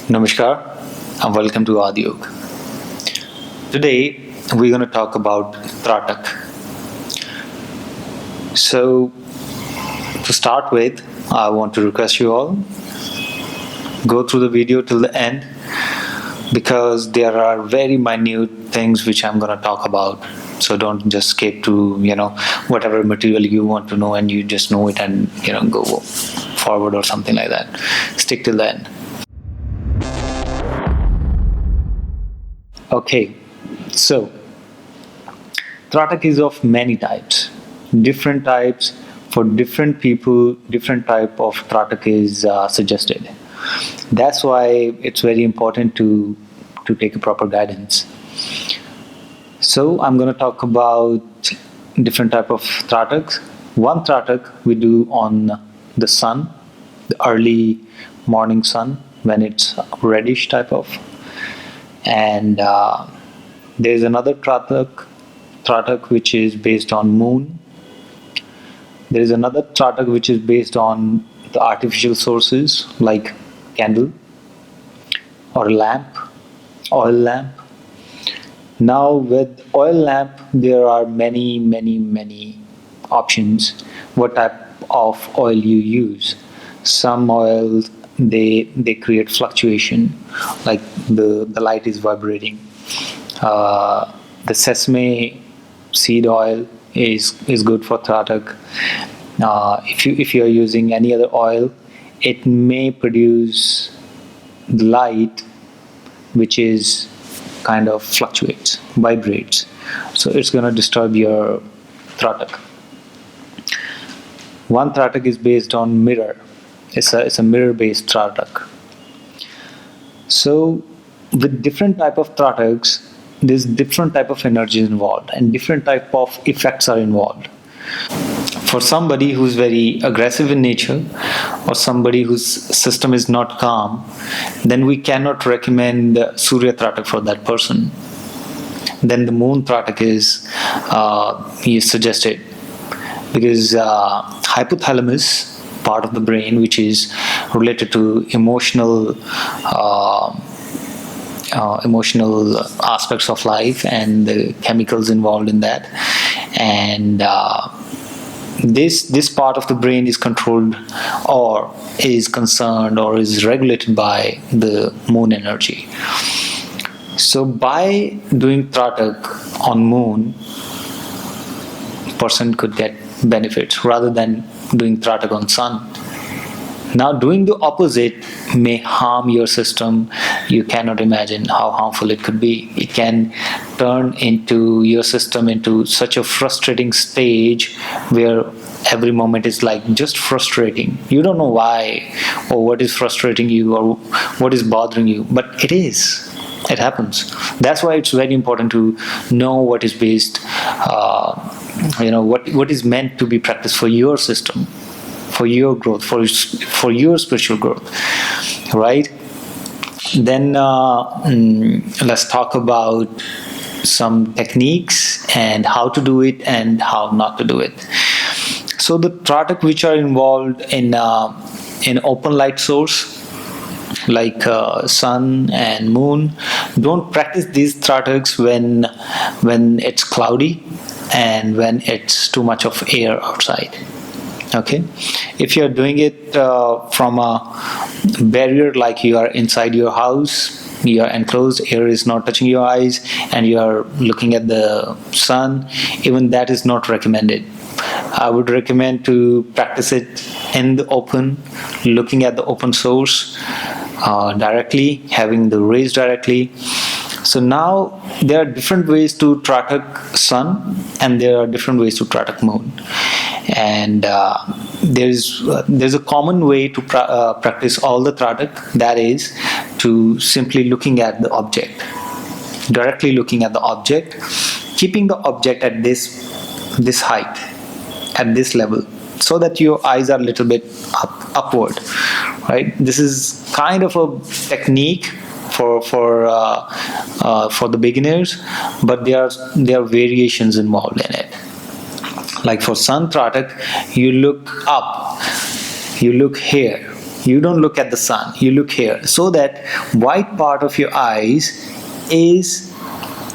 Namaskar and welcome to Aad Yog. Today we're going to talk about Tratak. So to start with, I want to request you all go through the video till the end because there are very minute things which I'm going to talk about. So don't just skip to whatever material you want to know and you just know it and go forward or something like that. Stick till the end. Okay, so Tratak is of many types, different types for different people. Different type of Tratak is suggested. That's why it's very important to take a proper guidance. So I'm going to talk about different type of Trataks. One Tratak we do on the sun, the early morning sun when it's reddish type of. And there's another Tratak which is based on moon. There is another Tratak which is based on the artificial sources like candle or lamp, oil lamp. Now with oil lamp there are many options what type of oil you use. Some oils they create fluctuation, like the light is vibrating. The sesame seed oil is good for Tratak. If you are using any other oil, it may produce the light which is kind of fluctuates, vibrates, so it's going to disturb your Tratak. One Tratak is based on mirror. It's a mirror based Tratak. So with different type of Trataks, there's different type of energies involved and different type of effects are involved. For somebody who's very aggressive in nature or somebody whose system is not calm, then we cannot recommend Surya Tratak for that person. Then the moon Tratak is suggested, because hypothalamus part of the brain which is related to emotional aspects of life and the chemicals involved in that, and this part of the brain is controlled or is concerned or is regulated by the moon energy. So by doing Tratak on moon, person could get benefits rather than doing Tratak on sun. Now doing the opposite may harm your system. You cannot imagine how harmful it could be. It can turn into your system into such a frustrating stage where every moment is like just frustrating. You don't know why or what is frustrating you or what is bothering you, but it is. It happens. That's why it's very important to know what is based, what is meant to be practiced for your system, for your growth, for your spiritual growth, right? Then let's talk about some techniques and how to do it and how not to do it. So the Tratak which are involved in open light source like sun and moon, don't practice these Trataks when it's cloudy and when it's too much of air outside. Okay, if you are doing it from a barrier, like you are inside your house, you are enclosed, air is not touching your eyes and you are looking at the sun, even that is not recommended. I would recommend to practice it in the open, looking at the open source directly, having the rays directly. So now there are different ways to Tratak sun and there are different ways to Tratak moon. And there's a common way to practice all the Tratak, that is to simply looking at the object, directly looking at the object, keeping the object at this height, at this level, so that your eyes are a little bit upward, right? This is kind of a technique for the beginners, but there are variations involved in it. Like for sun Tratak, you look up, you look here, You don't look at the sun, you look here, so that white part of your eyes is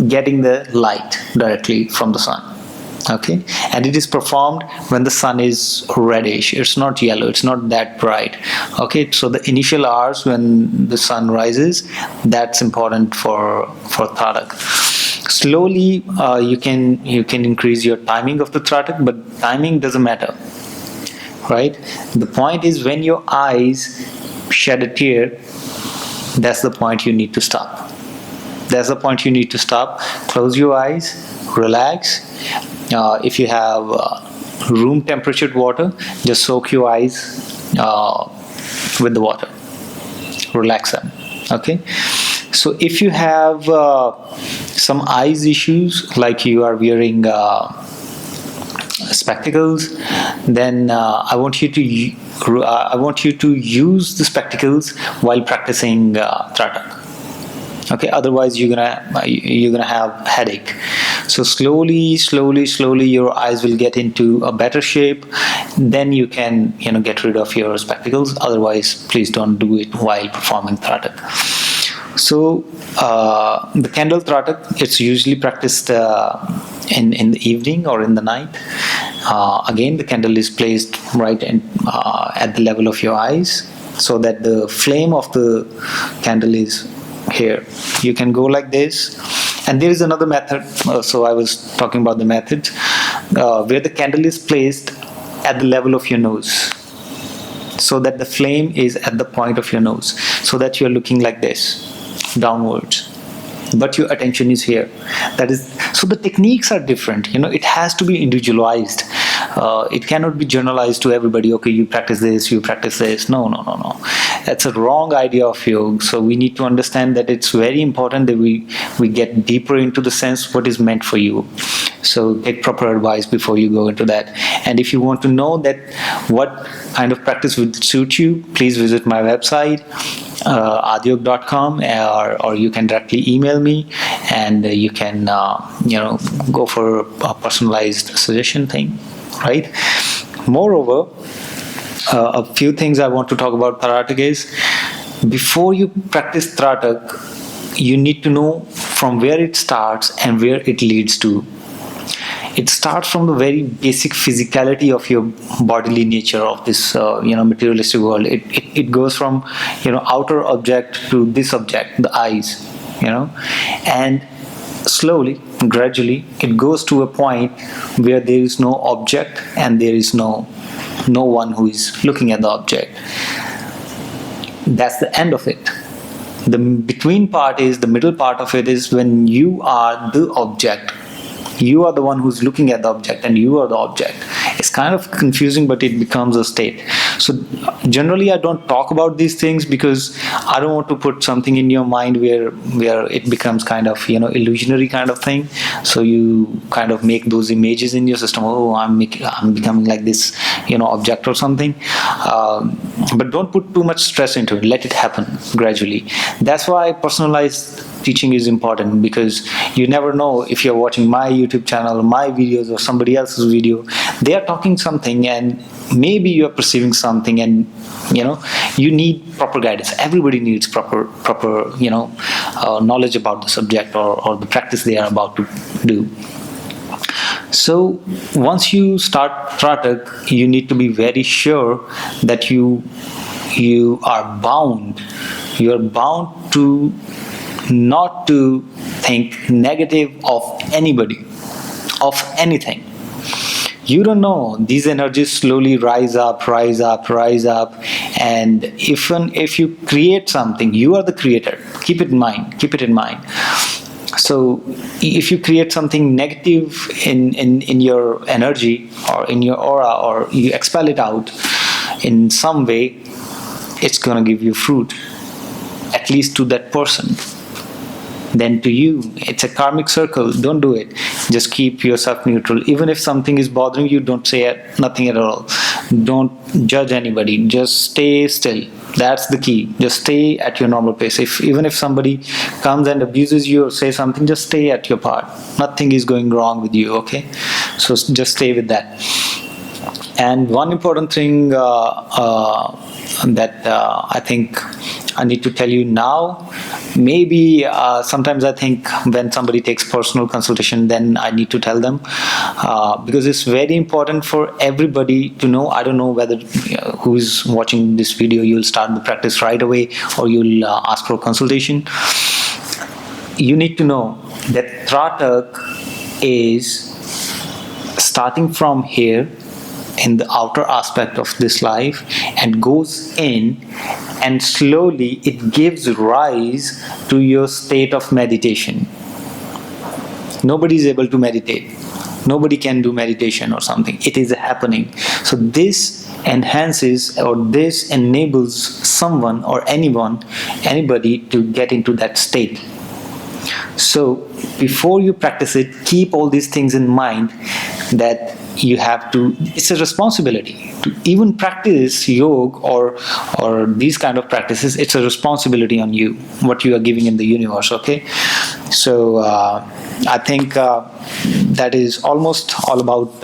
getting the light directly from the sun. Okay, and it is performed when the sun is reddish. It's not yellow, it's not that bright. Okay, so the initial hours when the sun rises, that's important for Tratak. Slowly you can increase your timing of the Tratak, but timing doesn't matter, right? The point is, when your eyes shed a tear, that's the point you need to stop. That's the point you need to stop. Close your eyes, relax. If you have room temperatured water, just soak your eyes with the water. Relax them. Okay. So if you have some eyes issues, like you are wearing spectacles, then I want you to use the spectacles while practicing Tratak. Okay, otherwise you're gonna have headache. So slowly your eyes will get into a better shape. Then you can get rid of your spectacles. Otherwise, please don't do it while performing Tratak. So the candle Tratak, it's usually practiced in the evening or in the night. Again, the candle is placed right at the level of your eyes, so that the flame of the candle is here. You can go like this, and there is another method. So I was talking about the method where the candle is placed at the level of your nose, so that the flame is at the point of your nose, so that you're looking like this, downwards, but your attention is here. That is, so the techniques are different. It has to be individualized. It cannot be generalized to everybody. Okay, you practice this, you practice this. No. That's a wrong idea of yoga. So we need to understand that it's very important that we get deeper into the sense what is meant for you. So take proper advice before you go into that. And if you want to know that what kind of practice would suit you, please visit my website, aadyog.com, or you can directly email me, and you can go for a personalized suggestion thing, right? Moreover, a few things I want to talk about Tratak is, before you practice Tratak, you need to know from where it starts and where it leads to. It starts from the very basic physicality of your bodily nature of this materialistic world. It goes from outer object to this object, the eyes, and slowly, gradually, it goes to a point where there is no object and there is no one who is looking at the object. That's the end of it. The between part is, the middle part of it is when you are the object. You are the one who's looking at the object, and you are the object. It's kind of confusing, but it becomes a state. So generally I don't talk about these things because I don't want to put something in your mind where it becomes kind of illusionary kind of thing. So you kind of make those images in your system. Oh, I'm becoming like this object or something. But don't put too much stress into it. Let it happen gradually. That's why personalized teaching is important, because you never know, if you're watching my YouTube channel, my videos, or somebody else's video, they are talking something and maybe you are perceiving something, and you need proper guidance. Everybody needs proper knowledge about the subject or the practice they are about to do. So once you start Tratak, you need to be very sure that you are bound. You are bound to not to think negative of anybody, of anything. You don't know, these energies slowly rise up, and even if you create something, you are the creator. Keep it in mind. So if you create something negative in your energy or in your aura, or you expel it out in some way, it's gonna give you fruit, at least to that person. Then to you, it's a karmic circle. Don't do it. Just keep yourself neutral. Even if something is bothering you, don't say nothing at all. Don't judge anybody. Just stay still. That's the key. Just stay at your normal pace. Even if somebody comes and abuses you or say something, just stay at your part. Nothing is going wrong with you, okay? So just stay with that. And one important thing that I think I need to tell you now, maybe sometimes I think when somebody takes personal consultation, then I need to tell them, because it's very important for everybody to know. I don't know whether who's watching this video, you'll start the practice right away or you'll ask for a consultation. You need to know that Tratak is starting from here in the outer aspect of this life and goes in, and slowly it gives rise to your state of meditation. Nobody is able to meditate. Nobody can do meditation or something. It is happening. So this enhances, or this enables someone or anybody to get into that state. So before you practice it, keep all these things in mind, that you have to, it's a responsibility to even practice yoga or these kind of practices. It's a responsibility on you, what you are giving in the universe. Okay, so I think that is almost all about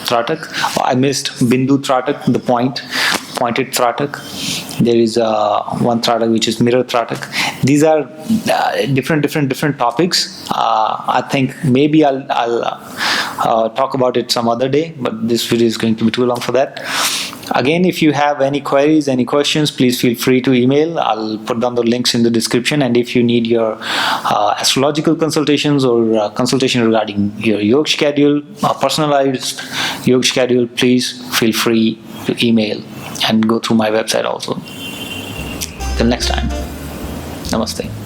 Tratak. I missed Bindu Tratak, the pointed Tratak. There is one Tratak which is mirror Tratak. These are different topics. I think maybe I'll talk about it some other day, but this video is going to be too long for that. Again, if you have any queries, any questions, please feel free to email. I'll put down the links in the description. And if you need your astrological consultations or consultation regarding your yoga schedule, personalized yoga schedule, please feel free to email and go through my website also. Till next time, namaste.